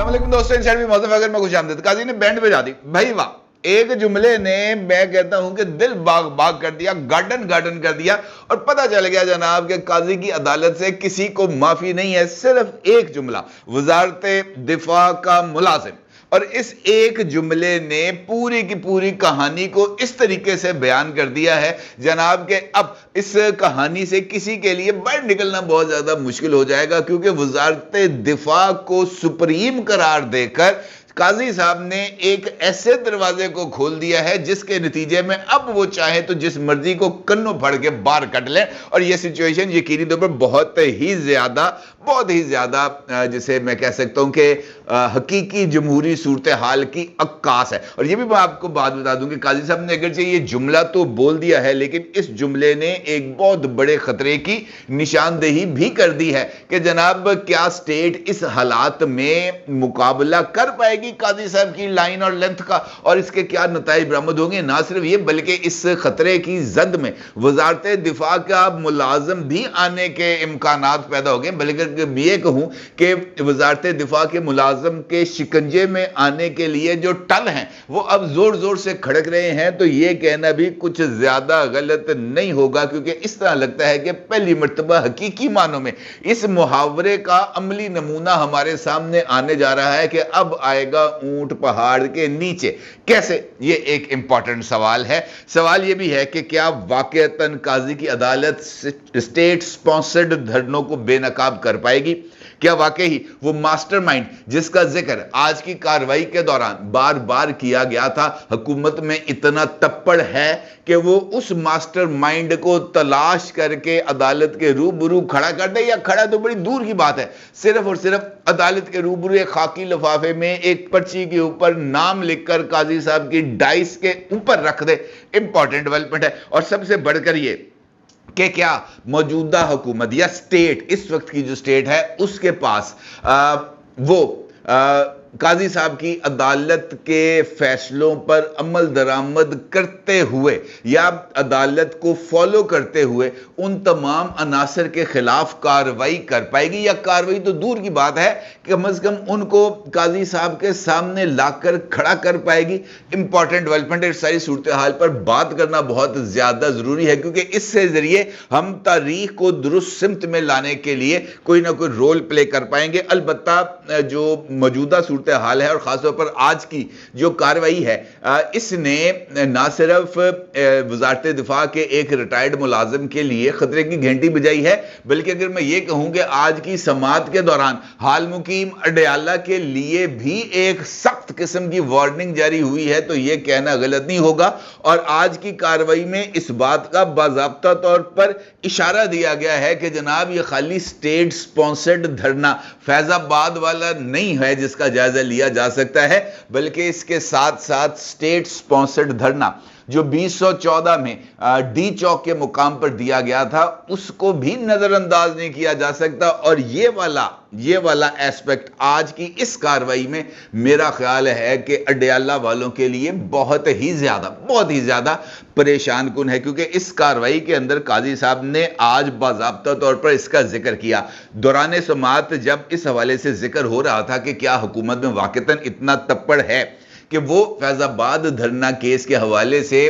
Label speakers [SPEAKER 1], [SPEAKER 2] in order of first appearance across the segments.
[SPEAKER 1] अस्सलामुअलैकुम दोस्तों, inside with मौज़ूफ़ अगर मैं खुश आमदीद। काजी ने बैंड बजा दी भाई, वाह। एक जुमले ने मैं कहता हूं कि दिल बाग बाग कर दिया, गार्डन गार्डन कर दिया। और पता चल गया जनाब के काजी की अदालत से किसी को माफी नहीं है। सिर्फ एक जुमला, वजारत दिफा का मुलाजिम, और इस एक जुमले ने पूरी की पूरी कहानी को इस तरीके से बयान कर दिया है जनाब के अब इस कहानी से किसी के लिए बाहर निकलना बहुत ज्यादा मुश्किल हो जाएगा, क्योंकि वजारत दिफा को सुप्रीम करार देकर काजी साहब ने एक ऐसे दरवाजे को खोल दिया है जिसके नतीजे में अब वो चाहे तो जिस मर्जी को कन्नों फड़ के बाहर कट ले। और ये सिचुएशन यकीनी तौर पर बहुत ही ज्यादा जिसे मैं कह सकता हूं कि हकीकी जमहूरी सूरत हाल की अक्कास है। और ये भी मैं आपको बात बता दूं कि काजी साहब ने अगरचे ये जुमला तो बोल दिया है, लेकिन इस जुमले ने एक बहुत बड़े खतरे की निशानदेही भी कर दी है कि जनाब क्या स्टेट इस हालात में मुकाबला कर पाएगी काजी साहब की लाइन और लेंथ का, और इसके क्या नताइज बरामद होंगे। ना सिर्फ ये बल्कि इस खतरे की जद में वजारत दिफा का मुलाजिम भी आने के इम्कानात पैदा हो गए। बल्कि ये कहूं कि वजारत दिफा के मुलाजिम के शिकंजे में आने के लिए जो टल हैं वो अब जोर जोर से खड़क रहे हैं। तो ये कहना भी कुछ ज्यादा गलत नहीं होगा, क्योंकि इस तरह लगता है कि पहली मर्तबा हकीकी मानों में इस मुहावरे का अमली नमूना हमारे सामने आने जा रहा है कि अब आएगा ऊंट पहाड़ के नीचे कैसे। ये एक इंपॉर्टेंट सवाल है। सवाल ये भी है कि क्या वाकईतन काजी की अदालत स्टेट स्पॉन्सर्ड धरनों को बेनकाब कर पाएगी? क्या वाकई वो मास्टरमाइंड जिसका जिक्र आज की कार्रवाई के दौरान बार बार किया गया था, हुकूमत में इतना तप्पड़ है कि वो उस मास्टरमाइंड को तलाश करके अदालत के रूबरू खड़ा कर दे? या खड़ा तो बड़ी दूर की बात है, सिर्फ और सिर्फ अदालत के रूबरू एक खाकी लिफाफे में एक पर्ची के ऊपर नाम लिखकर काजी साहब की डाइस के ऊपर रख दे। इंपॉर्टेंट डेवलपमेंट है। और सबसे बढ़कर ये कि क्या मौजूदा हुकूमत या स्टेट, इस वक्त की जो स्टेट है, उसके पास काजी साहब की अदालत के फैसलों पर अमल दरामद करते हुए या अदालत को फॉलो करते हुए उन तमाम अनासर के खिलाफ कार्रवाई कर पाएगी? या कार्रवाई तो दूर की बात है, कम से कम उनको काजी साहब के सामने लाकर खड़ा कर पाएगी? इंपॉर्टेंट डेवलपमेंट है। सारी सूरत हाल पर बात करना बहुत ज्यादा जरूरी है, क्योंकि इससे जरिए हम तारीख को दुरुस्त सिमत में लाने के लिए कोई ना कोई रोल प्ले कर पाएंगे। अलबत्ता जो मौजूदा सूरत हाल है और खासतौर पर आज की जो कार्रवाई है, इसने ना सिर्फ वजारत दिफा के एक रिटायर्ड मुलाजिम के लिए खतरे की घंटी बजाई है, बल्कि अगर मैं ये कहूं कि आज की समात के दौरान हाल मुकीम अडयाला के लिए भी एक सख्त किस्म की वार्निंग जारी हुई है, तो यह कहना गलत नहीं होगा। और आज की कार्रवाई में इस बात का बाज़ाब्ता तौर पर इशारा दिया गया है कि जनाब ये खाली स्टेट स्पॉन्सर्ड धरना फैजाबाद वाला नहीं है जिसका जायजा लिया जा सकता है, बल्कि इसके साथ साथ स्टेट स्पॉन्सर्ड धरना जो 2014 में डी चौक के मुकाम पर दिया गया था, उसको भी नजरअंदाज नहीं किया जा सकता। और ये वाला एस्पेक्ट आज की इस कार्रवाई में मेरा ख्याल है कि अडयाला वालों के लिए बहुत ही ज्यादा परेशान कुन है, क्योंकि इस कार्रवाई के अंदर काजी साहब ने आज बाज़ाब्ता तौर पर इसका जिक्र किया। दौरान समात जब इस हवाले से जिक्र हो रहा था कि क्या हुकूमत में वाकईतन इतना तप्पड़ है कि वो फैजाबाद धरना केस के हवाले से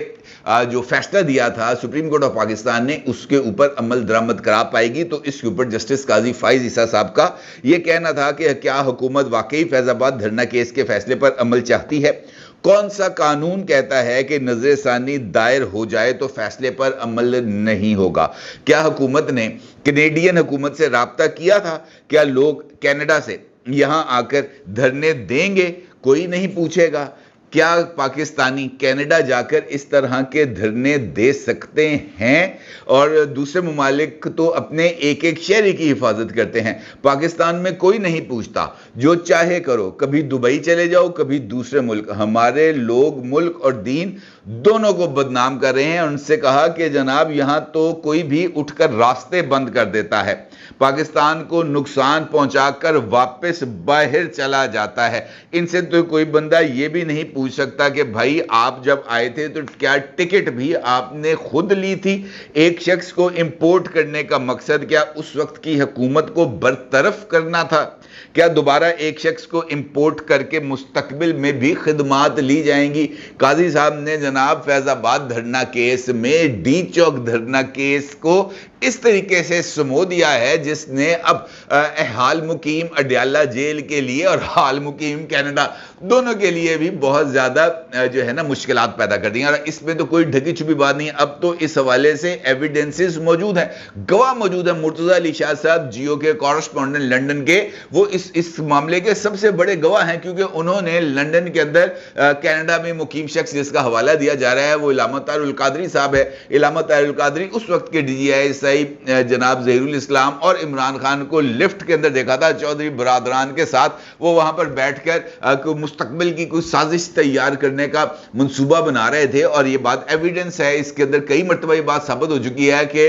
[SPEAKER 1] जो फैसला दिया था सुप्रीम कोर्ट ऑफ पाकिस्तान ने, उसके ऊपर अमल दरामद करा पाएगी। तो इसके ऊपर जस्टिस काजी फाइज ईसा साहब का यह कहना था कि क्या हुकूमत वाकई फैजाबाद धरना केस के फैसले पर अमल चाहती है? कौन सा कानून कहता है कि नजरसानी दायर हो जाए तो फैसले पर अमल नहीं होगा? क्या हुकूमत ने कैनेडियन हुकूमत से राब्ता किया था? क्या लोग कनाडा से यहां आकर धरने देंगे? कोई नहीं पूछेगा। क्या पाकिस्तानी कनाडा जाकर इस तरह के धरने दे सकते हैं? और दूसरे ममालिक तो अपने एक एक शहरी की हिफाजत करते हैं, पाकिस्तान में कोई नहीं पूछता, जो चाहे करो, कभी दुबई चले जाओ, कभी दूसरे मुल्क। हमारे लोग मुल्क और दीन दोनों को बदनाम कर रहे हैं। उनसे कहा कि जनाब यहां तो कोई भी उठकर रास्ते बंद कर देता है, पाकिस्तान को नुकसान पहुंचाकर वापस बाहर चला जाता है। इनसे तो कोई बंदा ये भी नहीं पूछ सकता कि भाई आप जब आए थे तो क्या टिकट भी आपने खुद ली थी? एक शख्स को इंपोर्ट करने का मकसद क्या उस वक्त की हुकूमत को बरतरफ करना था? क्या दोबारा एक शख्स को इंपोर्ट करके मुस्तकबिल में भी खिदमात ली जाएंगी? काजी साहब ने जनाब फैजाबाद धरना केस में डी चौक धरना केस को इस तरीके से समो दिया है जिसने अब हाल मुकीम अडयाला जेल के लिए और हाल मुकीम कनाडा दोनों के लिए भी बहुत ज्यादा जो है ना मुश्किलात पैदा कर दी। और इसमें तो कोई ढकी छुपी बात नहीं है। अब तो इस हवाले से एविडेंसेस मौजूद है, गवाह मौजूद है। मुर्तजा अली शाह साहब जियो के कॉरेस्पॉन्डेंट लंदन के, वो इस मामले के सबसे बड़े गवाह हैं, क्योंकि उन्होंने लंदन के अंदर कनाडा में मुकीम शख्स जिसका हवाला दिया जा रहा है वो इलामा तारुल कादरी साहब है। इलामा तारुल कादरी उस वक्त के DGI जनाब ज़हीरुल इस्लाम और इमरान खान को लिफ्ट के अंदर देखा था चौधरी बरादरान के साथ। वो वहां पर बैठकर मुस्तकबिल की कोई साजिश तैयार करने का मंसूबा बना रहे थे। और ये बात एविडेंस है, इसके अंदर कई मरतबा ये बात साबित हो चुकी है कि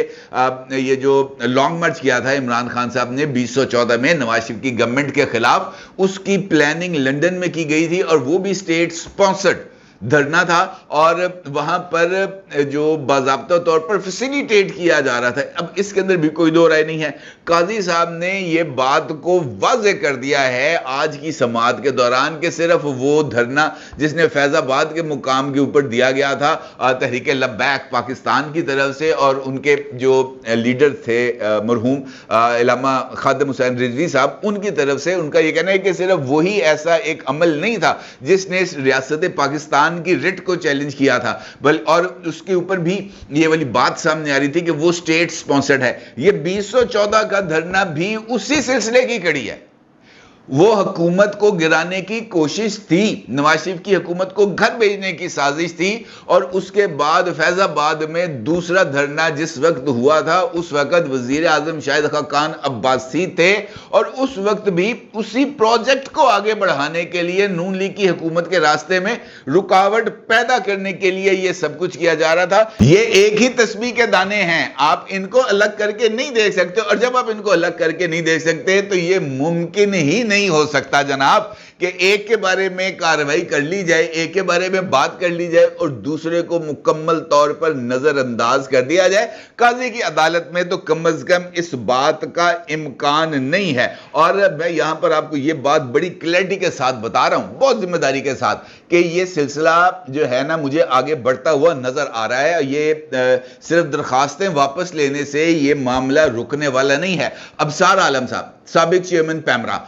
[SPEAKER 1] ये जो लॉन्ग मार्च किया था इमरान खान साहब ने 2014 में नवाज शरीफ की गवर्नमेंट के खिलाफ, उसकी प्लानिंग लंदन में की गई थी और वो भी स्टेट स्पॉन्सर्ड धरना था और वहां पर जो बाज़ाब्ता तौर पर फैसिलिटेट किया जा रहा था। अब इसके अंदर भी कोई दो राय नहीं है। काजी साहब ने ये बात को वाज़े कर दिया है आज की समाअत के दौरान कि सिर्फ वो धरना जिसने फैजाबाद के मुकाम के ऊपर दिया गया था तहरीक लब्बैक पाकिस्तान की तरफ से, और उनके जो लीडर थे मरहूम इलामा खादिम हुसैन रिजवी साहब, उनकी तरफ से उनका यह कहना है कि सिर्फ वही ऐसा एक अमल नहीं था जिसने रियासत पाकिस्तान की रिट को चैलेंज किया था, और उसके ऊपर भी ये वाली बात सामने आ रही थी कि वो स्टेट स्पॉन्सर्ड है। ये 2014 का धरना भी उसी सिलसिले की कड़ी है। वो हुकूमत को गिराने की कोशिश थी, नवाज शरीफ की हुकूमत को घर भेजने की साजिश थी। और उसके बाद फैजाबाद में दूसरा धरना जिस वक्त हुआ था उस वक्त वजीर आजम शाहिद खाकान अब्बासी थे, और उस वक्त भी उसी प्रोजेक्ट को आगे बढ़ाने के लिए नून लीग की हुकूमत के रास्ते में रुकावट पैदा करने के लिए ये सब कुछ किया जा रहा था। ये एक ही तस्बीह के दाने हैं, आप इनको अलग करके नहीं देख सकते। और जब आप इनको अलग करके नहीं देख सकते तो ये मुमकिन ही नहीं हो सकता जनाब कि एक के बारे में कार्रवाई कर ली जाए, एक के बारे में बात कर ली जाए और दूसरे को मुकम्मल तौर पर नजरअंदाज कर दिया जाए। काजी की अदालत में तो कम अज कम इस बात का इम्कान नहीं है। और मैं यहां पर आपको यह बात बड़ी क्लैरिटी के साथ बता रहा हूं, बहुत जिम्मेदारी के साथ, कि यह सिलसिला जो है ना मुझे आगे बढ़ता हुआ नजर आ रहा है। ये सिर्फ दरखास्तें वापस लेने से यह मामला रुकने वाला नहीं है। अबसार आलम साहब, साबिक चेयरमैन पैमरा,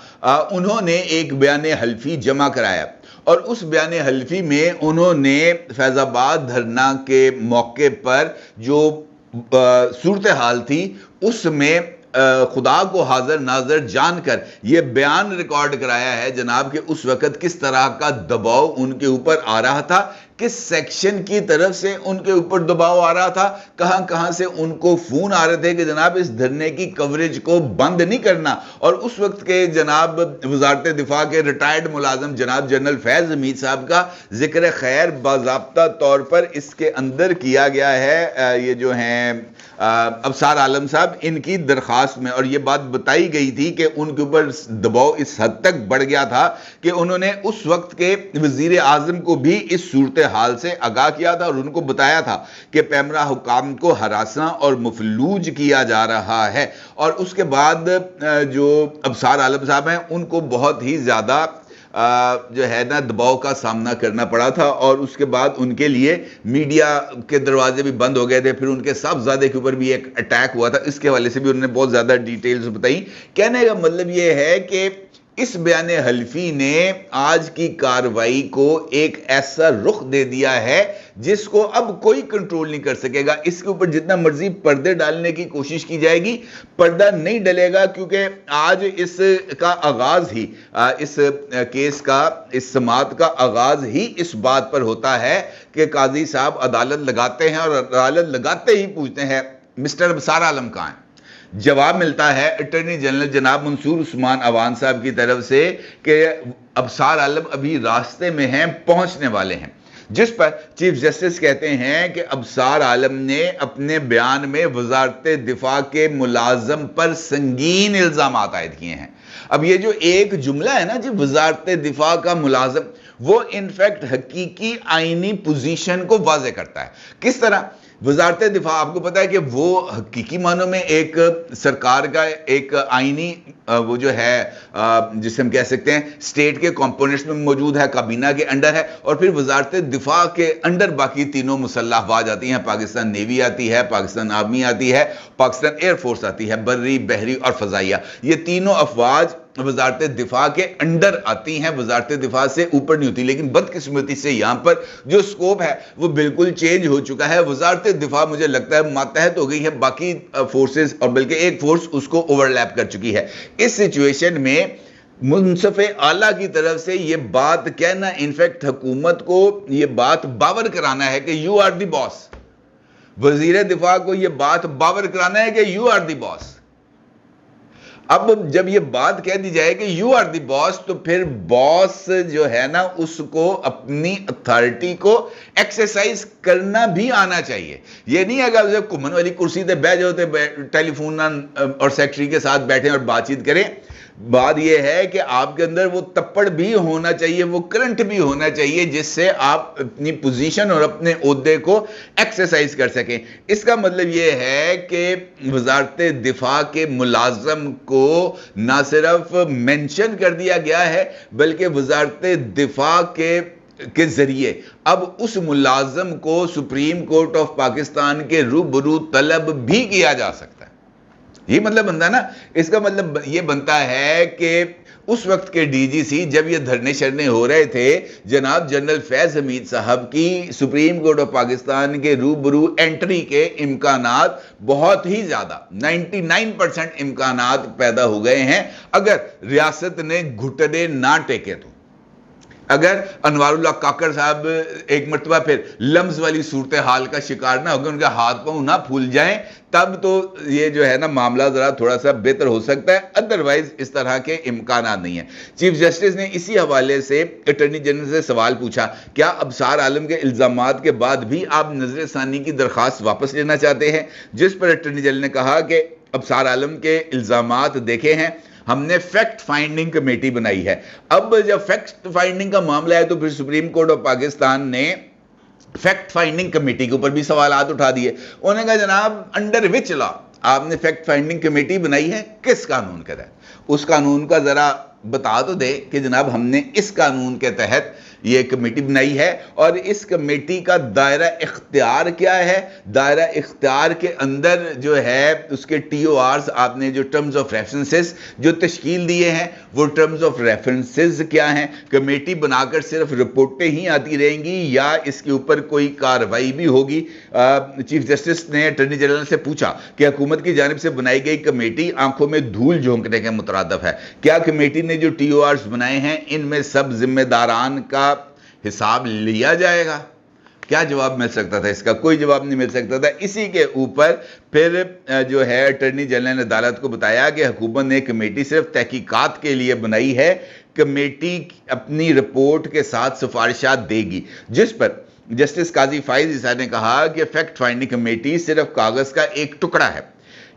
[SPEAKER 1] उन्होंने एक बयान हल्फी जमा कराया और उस बयान हल्फी में उन्होंने फैजाबाद धरना के मौके पर जो सूरत हाल थी उसमें खुदा को हाजिर नाजर जानकर यह बयान रिकॉर्ड कराया है जनाब कि उस वक्त किस तरह का दबाव उनके ऊपर आ रहा था, किस सेक्शन की तरफ से उनके ऊपर दबाव आ रहा था, कहां कहां से उनको फोन आ रहे थे कि जनाब इस धरने की कवरेज को बंद नहीं करना। और उस वक्त के जनाब वजारत दिफा के रिटायर्ड मुलाजिम जनाब जनरल फैज हमीद साहब का जिक्र खैर बाज़ाब्ता तौर पर इसके अंदर किया गया है। ये जो हैं अबसार आलम साहब, इनकी दरखास्त में, और ये बात बताई गई थी कि उनके ऊपर दबाव इस हद तक बढ़ गया था कि उन्होंने उस वक्त के वजीर आजम को भी इस सूरत हाल से आगाह किया था और उनको बताया था कि पैमरा हुकाम को हरासना और मफलूज किया जा रहा है। और उसके बाद जो अबसार आलम साहब हैं उनको बहुत ही ज्यादा जो है ना दबाव का सामना करना पड़ा था, और उसके बाद उनके लिए मीडिया के दरवाजे भी बंद हो गए थे। फिर उनके साहबजादे के ऊपर भी एक अटैक हुआ था, इसके हवाले से भी उन्होंने बहुत ज्यादा डिटेल्स बताई। कहने का मतलब ये है कि इस बयान हल्फी ने आज की कार्रवाई को एक ऐसा रुख दे दिया है जिसको अब कोई कंट्रोल नहीं कर सकेगा। इसके ऊपर जितना मर्जी पर्दे डालने की कोशिश की जाएगी, पर्दा नहीं डलेगा, क्योंकि आज इसका आगाज ही इस केस का, इस समाअत का आगाज ही इस बात पर होता है कि काजी साहब अदालत लगाते हैं और अदालत लगाते ही पूछते हैं मिस्टर अबसार आलम कहां है। जवाब मिलता है अटॉर्नी जनरल जनाब मंसूर उस्मान अवान साहब की तरफ से कि अबसार आलम अभी रास्ते में हैं, पहुंचने वाले हैं। جس پر چیف جسٹس کہتے ہیں کہ ابصار عالم نے اپنے بیان میں وزارت دفاع کے ملازم پر سنگین الزامات عائد کیے ہیں۔ اب یہ جو ایک جملہ ہے نا جی، وزارت دفاع کا ملازم، وہ انفیکٹ حقیقی آئینی پوزیشن کو واضح کرتا ہے۔ کس طرح؟ وزارت دفاع آپ کو پتا ہے کہ وہ حقیقی معنوں میں ایک سرکار کا ایک آئینی وہ جو ہے جسے ہم کہہ سکتے ہیں اسٹیٹ کے کمپوننٹس میں موجود ہے، کابینہ کے انڈر ہے، اور پھر وزارت دفاع کے انڈر باقی تینوں مسلح افواج آتی ہیں۔ پاکستان نیوی آتی ہے، پاکستان آرمی آتی ہے، پاکستان ایئر فورس آتی ہے، بری، بحری اور فضائیہ۔ یہ تینوں افواج وزارت دفاع کے انڈر آتی ہیں، وزارت دفاع سے اوپر نہیں ہوتی۔ لیکن بدقسمتی سے یہاں پر جو سکوپ ہے وہ بالکل چینج ہو چکا ہے۔ وزارت دفاع مجھے لگتا ہے ماتحت ہو گئی ہے باقی فورسز، اور بلکہ ایک فورس اس کو اوورلیپ کر چکی ہے۔ اس سچویشن میں منصف اعلیٰ کی طرف سے یہ بات کہنا، انفیکٹ حکومت کو یہ بات باور کرانا ہے کہ یو آر دی باس، وزیر دفاع کو یہ بات باور کرانا ہے کہ یو آر دی باس۔ اب جب یہ بات کہہ دی جائے کہ یو آر دی باس، تو پھر باس جو ہے نا اس کو اپنی اتھارٹی کو ایکسرسائز کرنا بھی آنا چاہیے۔ یہ نہیں ہے کہ آپ کمن والی کرسی تے بیٹھ جاؤ تے ٹیلی فون اور سیکٹری کے ساتھ بیٹھیں اور بات چیت کریں۔ بات یہ ہے کہ آپ کے اندر وہ تپڑ بھی ہونا چاہیے، وہ کرنٹ بھی ہونا چاہیے، جس سے آپ اپنی پوزیشن اور اپنے عہدے کو ایکسرسائز کر سکیں۔ اس کا مطلب یہ ہے کہ وزارت دفاع کے ملازم کو نہ صرف مینشن کر دیا گیا ہے، بلکہ وزارت دفاع کے ذریعے اب اس ملازم کو سپریم کورٹ آف پاکستان کے روبرو طلب بھی کیا جا سکتا ہے۔ یہ مطلب بنتا ہے نا، اس کا مطلب یہ بنتا ہے کہ اس وقت کے ڈی جی سی جب یہ دھرنے شرنے ہو رہے تھے، جناب جنرل فیض حمید صاحب کی سپریم کورٹ آف پاکستان کے روبرو انٹری کے امکانات بہت ہی زیادہ 99% امکانات پیدا ہو گئے ہیں، اگر ریاست نے گھٹنے نہ ٹیکے تو۔ اگر انوار اللہ کاکڑ صاحب ایک مرتبہ پھر لمز والی صورتحال کا شکار نہ ہو گئے، ان کے ہاتھ پاؤں نہ پھول جائیں، تب تو یہ جو ہے نا معاملہ ذرا تھوڑا سا بہتر ہو سکتا ہے، ادروائز اس طرح کے امکانات نہیں ہیں۔ چیف جسٹس نے اسی حوالے سے اٹارنی جنرل سے سوال پوچھا، کیا ابصار عالم کے الزامات کے بعد بھی آپ نظر ثانی کی درخواست واپس لینا چاہتے ہیں؟ جس پر اٹارنی جنرل نے کہا کہ ابصار عالم کے الزامات دیکھے ہیں، ہم نے فیکٹ فائنڈنگ کمیٹی بنائی ہے۔ اب جب فیکٹ فائنڈنگ کا معاملہ ہے تو پھر سپریم کورٹ آف پاکستان نے فیکٹ فائنڈنگ کمیٹی کے اوپر بھی سوالات اٹھا دیے۔ انہوں نے کہا جناب انڈر وچ لا آپ نے فیکٹ فائنڈنگ کمیٹی بنائی ہے، کس قانون کے تحت؟ اس قانون کا ذرا بتا تو دے کہ جناب ہم نے اس قانون کے تحت یہ کمیٹی بنائی ہے، اور اس کمیٹی کا دائرہ اختیار کیا ہے؟ دائرہ اختیار کے اندر جو ہے اس کے ٹی او آرز، آپ نے جو ٹرمز آف ریفرنسز جو تشکیل دیے ہیں، وہ ٹرمز آف ریفرنسز کیا ہیں؟ کمیٹی بنا کر صرف رپورٹیں ہی آتی رہیں گی یا اس کے اوپر کوئی کارروائی بھی ہوگی؟ چیف جسٹس نے اٹارنی جنرل سے پوچھا کہ حکومت کی جانب سے بنائی گئی کمیٹی آنکھوں میں دھول جھونکنے کے مترادف ہے، کیا کمیٹی نے جو ٹی او آرز بنائے ہیں ان میں سب ذمہ داران کا حساب لیا جائے گا؟ کیا جواب مل سکتا تھا اس کا؟ کوئی جواب نہیں مل سکتا تھا۔ اسی کے اوپر پھر جو ہے اٹارنی جنرل نے عدالت کو بتایا کہ حکومت نے کمیٹی صرف تحقیقات کے لیے بنائی ہے، کمیٹی اپنی رپورٹ کے ساتھ سفارشات دے گی۔ جس پر جسٹس قاضی فائز عیسیٰ نے کہا کہ فیکٹ فائنڈنگ کمیٹی صرف کاغذ کا ایک ٹکڑا ہے،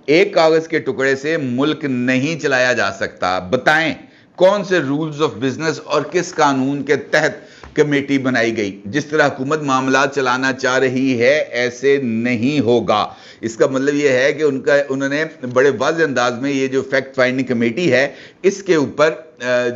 [SPEAKER 1] ایک کاغذ کے ٹکڑے سے ملک نہیں چلایا جا سکتا۔ بتائیں کون سے رولز آف بزنس اور کس قانون کے تحت کمیٹی بنائی گئی؟ جس طرح حکومت معاملات چلانا چاہ رہی ہے ایسے نہیں ہوگا۔ اس کا مطلب یہ ہے کہ انہوں نے بڑے واضح انداز میں یہ جو فیکٹ فائنڈنگ کمیٹی ہے اس کے اوپر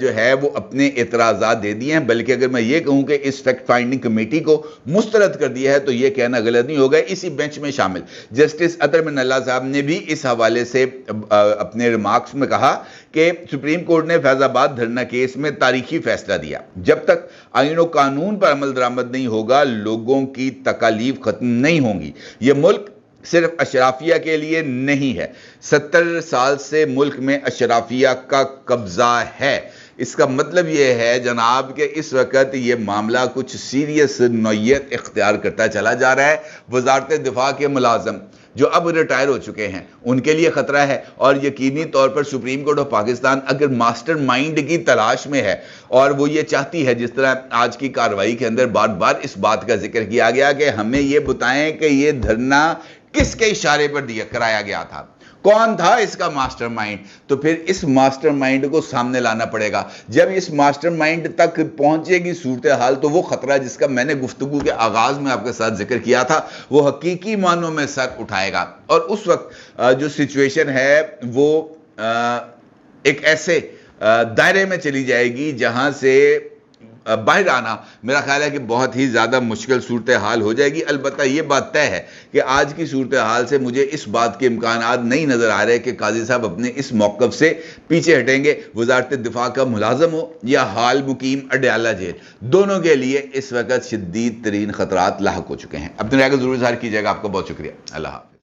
[SPEAKER 1] جو ہے وہ اپنے اعتراضات دے دیے ہیں، بلکہ اگر میں یہ کہوں کہ اس فیکٹ فائنڈنگ کمیٹی کو مسترد کر دیا ہے تو یہ کہنا غلط نہیں ہوگا۔ اسی بینچ میں شامل جسٹس اطہر من اللہ صاحب نے بھی اس حوالے سے اپنے ریمارکس میں کہا کہ سپریم کورٹ نے فیض آباد دھرنا کیس میں تاریخی فیصلہ دیا، جب تک آئین و قانون پر عمل درآمد نہیں ہوگا لوگوں کی تکالیف ختم نہیں ہوں گی۔ یہ ملک صرف اشرافیہ کے لیے نہیں ہے، 70 سال سے ملک میں اشرافیہ کا قبضہ ہے۔ اس کا مطلب یہ ہے جناب کہ اس وقت یہ معاملہ کچھ سیریس نوعیت اختیار کرتا چلا جا رہا ہے۔ وزارت دفاع کے ملازم جو اب ریٹائر ہو چکے ہیں ان کے لیے خطرہ ہے، اور یقینی طور پر سپریم کورٹ آف پاکستان اگر ماسٹر مائنڈ کی تلاش میں ہے اور وہ یہ چاہتی ہے، جس طرح آج کی کارروائی کے اندر بار بار اس بات کا ذکر کیا گیا کہ ہمیں یہ بتائیں کہ یہ دھرنا کس کے اشارے پر کرایا گیا تھا، کون تھا اس کا ماسٹر مائنڈ، تو پھر اس ماسٹر مائنڈ کو سامنے لانا پڑے گا۔ جب اس ماسٹر مائنڈ تک پہنچے گی صورتحال تو وہ خطرہ جس کا میں نے گفتگو کے آغاز میں آپ کے ساتھ ذکر کیا تھا وہ حقیقی معنوں میں سر اٹھائے گا، اور اس وقت جو سچویشن ہے وہ ایک ایسے دائرے میں چلی جائے گی جہاں سے باہر آنا میرا خیال ہے کہ بہت ہی زیادہ مشکل صورتحال ہو جائے گی۔ البتہ یہ بات طے ہے کہ آج کی صورتحال سے مجھے اس بات کے امکانات نہیں نظر آ رہے کہ قاضی صاحب اپنے اس موقف سے پیچھے ہٹیں گے۔ وزارت دفاع کا ملازم ہو یا حال مقیم اڈیالہ جیل، دونوں کے لیے اس وقت شدید ترین خطرات لاحق ہو چکے ہیں۔ اپنی رائے کو ضرور اظہار کیجیے گا۔ آپ کا بہت شکریہ۔ اللہ حافظ۔